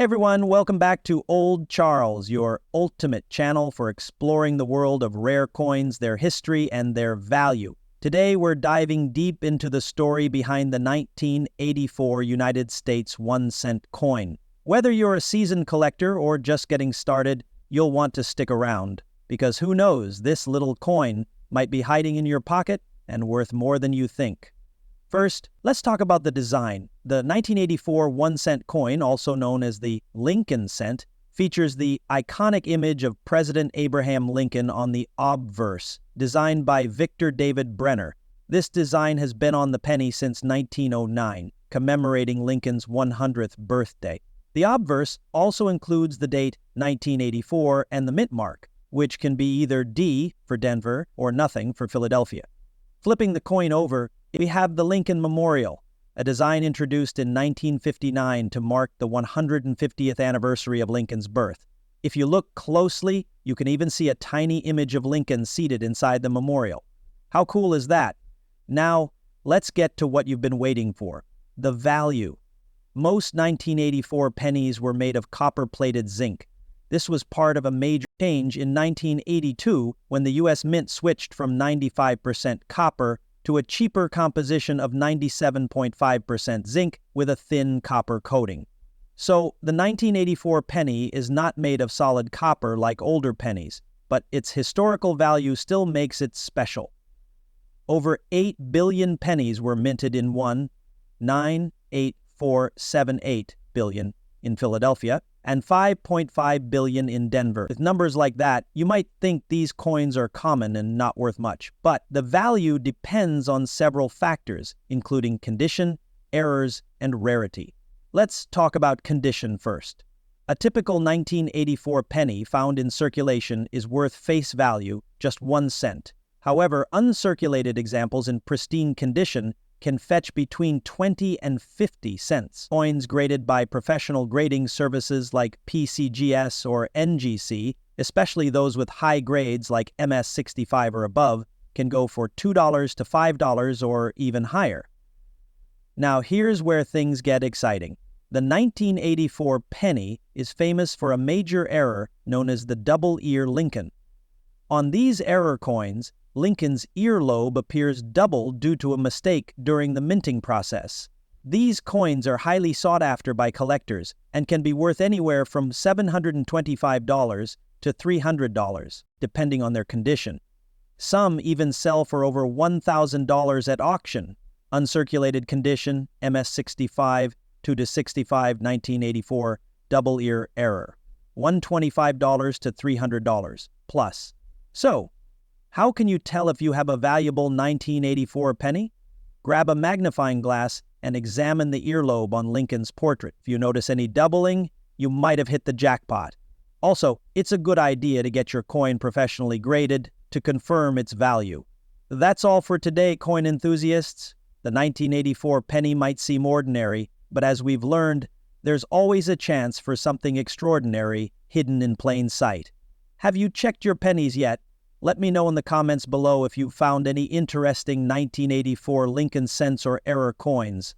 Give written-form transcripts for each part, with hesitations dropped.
Hey everyone, welcome back to Old Charles, your ultimate channel for exploring the world of rare coins, their history, and their value. Today we're diving deep into the story behind the 1984 United States 1-cent coin. Whether you're a seasoned collector or just getting started, you'll want to stick around, because who knows, this little coin might be hiding in your pocket and worth more than you think. First, let's talk about the design. The 1984 1-cent coin, also known as the Lincoln cent, features the iconic image of President Abraham Lincoln on the obverse, designed by Victor David Brenner. This design has been on the penny since 1909, commemorating Lincoln's 100th birthday. The obverse also includes the date 1984 and the mint mark, which can be either D for Denver or nothing for Philadelphia. Flipping the coin over, we have the Lincoln Memorial, a design introduced in 1959 to mark the 150th anniversary of Lincoln's birth. If you look closely, you can even see a tiny image of Lincoln seated inside the memorial. How cool is that? Now, let's get to what you've been waiting for, the value. Most 1984 pennies were made of copper-plated zinc. This was part of a major change in 1982 when the U.S. Mint switched from 95% copper to a cheaper composition of 97.5% zinc with a thin copper coating. So, the 1984 penny is not made of solid copper like older pennies, but its historical value still makes it special. Over 8 billion pennies were minted in 9.8478 billion in Philadelphia, and 5.5 billion in Denver. With numbers like that, you might think these coins are common and not worth much, but the value depends on several factors, including condition, errors, and rarity. Let's talk about condition first. A typical 1984 penny found in circulation is worth face value just 1 cent. However, uncirculated examples in pristine condition can fetch between 20 and 50 cents. Coins graded by professional grading services like PCGS or NGC, especially those with high grades like MS65 or above, can go for $2 to $5 or even higher. Now here's where things get exciting. The 1984 penny is famous for a major error known as the double ear Lincoln. On these error coins, Lincoln's earlobe appears double due to a mistake during the minting process. These coins are highly sought after by collectors and can be worth anywhere from $725 to $300, depending on their condition. Some even sell for over $1,000 at auction. Uncirculated condition, MS65, 2 to 65, 1984, double ear error. $125 to $300 plus. So, how can you tell if you have a valuable 1984 penny? Grab a magnifying glass and examine the earlobe on Lincoln's portrait. If you notice any doubling, you might have hit the jackpot. Also, it's a good idea to get your coin professionally graded to confirm its value. That's all for today, coin enthusiasts. The 1984 penny might seem ordinary, but as we've learned, there's always a chance for something extraordinary hidden in plain sight. Have you checked your pennies yet? Let me know in the comments below if you found any interesting 1984 Lincoln cents or error coins.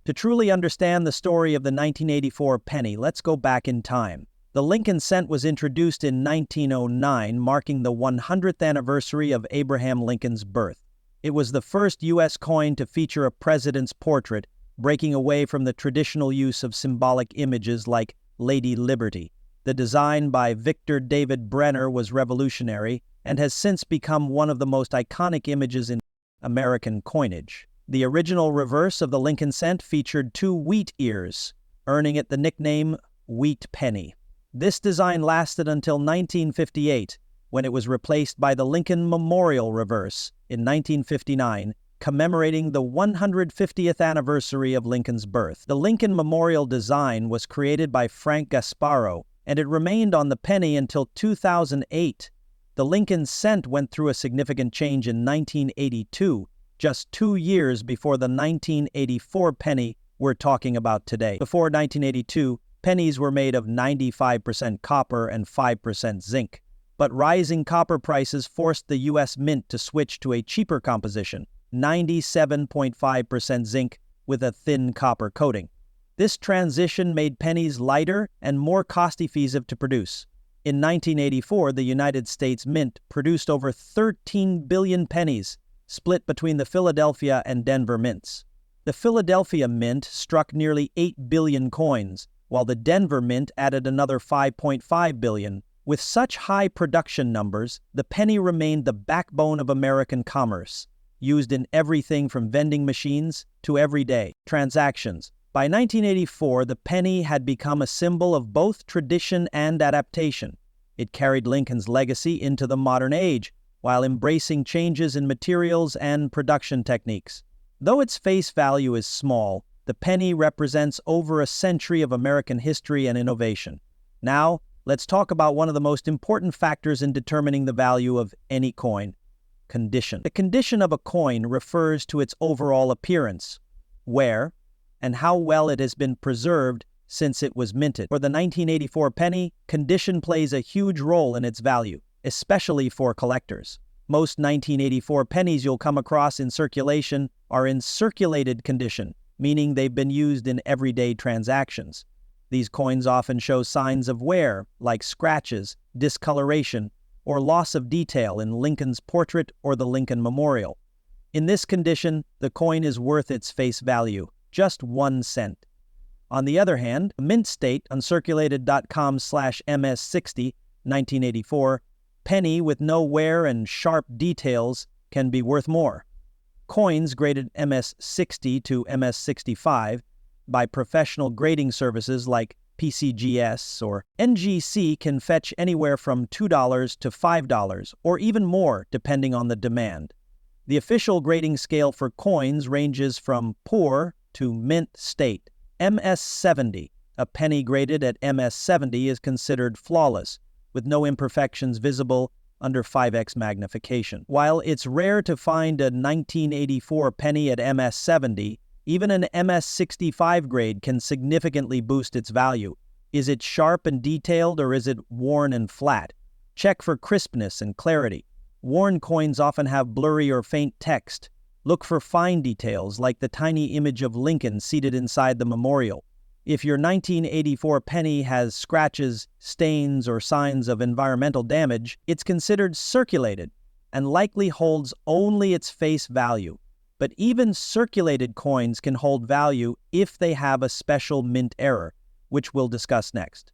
To truly understand the story of the 1984 penny, let's go back in time. The Lincoln cent was introduced in 1909, marking the 100th anniversary of Abraham Lincoln's birth. It was the first U.S. coin to feature a president's portrait, breaking away from the traditional use of symbolic images like Lady Liberty. The design by Victor David Brenner was revolutionary and has since become one of the most iconic images in American coinage. The original reverse of the Lincoln cent featured 2 wheat ears, earning it the nickname Wheat Penny. This design lasted until 1958, when it was replaced by the Lincoln Memorial reverse in 1959, commemorating the 150th anniversary of Lincoln's birth. The Lincoln Memorial design was created by Frank Gasparro, and it remained on the penny until 2008. The Lincoln cent went through a significant change in 1982, just 2 years before the 1984 penny we're talking about today. Before 1982, pennies were made of 95% copper and 5% zinc. But rising copper prices forced the U.S. Mint to switch to a cheaper composition, 97.5% zinc with a thin copper coating. This transition made pennies lighter and more cost-effective to produce. In 1984, the United States Mint produced over 13 billion pennies, split between the Philadelphia and Denver mints. The Philadelphia Mint struck nearly 8 billion coins, while the Denver Mint added another 5.5 billion. With such high production numbers, the penny remained the backbone of American commerce, used in everything from vending machines to everyday transactions. By 1984, the penny had become a symbol of both tradition and adaptation. It carried Lincoln's legacy into the modern age, while embracing changes in materials and production techniques. Though its face value is small, the penny represents over a century of American history and innovation. Now, let's talk about one of the most important factors in determining the value of any coin: condition. The condition of a coin refers to its overall appearance, where, and how well it has been preserved since it was minted. For the 1984 penny, condition plays a huge role in its value, especially for collectors. Most 1984 pennies you'll come across in circulation are in circulated condition, meaning they've been used in everyday transactions. These coins often show signs of wear, like scratches, discoloration, or loss of detail in Lincoln's portrait or the Lincoln Memorial. In this condition, the coin is worth its face value, just 1 cent. On the other hand, the mint state on circulated.com/MS60, 1984, penny with no wear and sharp details can be worth more. Coins graded MS60 to MS65 by professional grading services like PCGS or NGC can fetch anywhere from $2 to $5, or even more depending on the demand. The official grading scale for coins ranges from poor to mint state. MS70, a penny graded at MS70, is considered flawless, with no imperfections visible under 5x magnification. While it's rare to find a 1984 penny at MS70, even an MS65 grade can significantly boost its value. Is it sharp and detailed, or is it worn and flat? Check for crispness and clarity. Worn coins often have blurry or faint text. Look for fine details like the tiny image of Lincoln seated inside the memorial. If your 1984 penny has scratches, stains, or signs of environmental damage, it's considered circulated and likely holds only its face value. But even circulated coins can hold value if they have a special mint error, which we'll discuss next.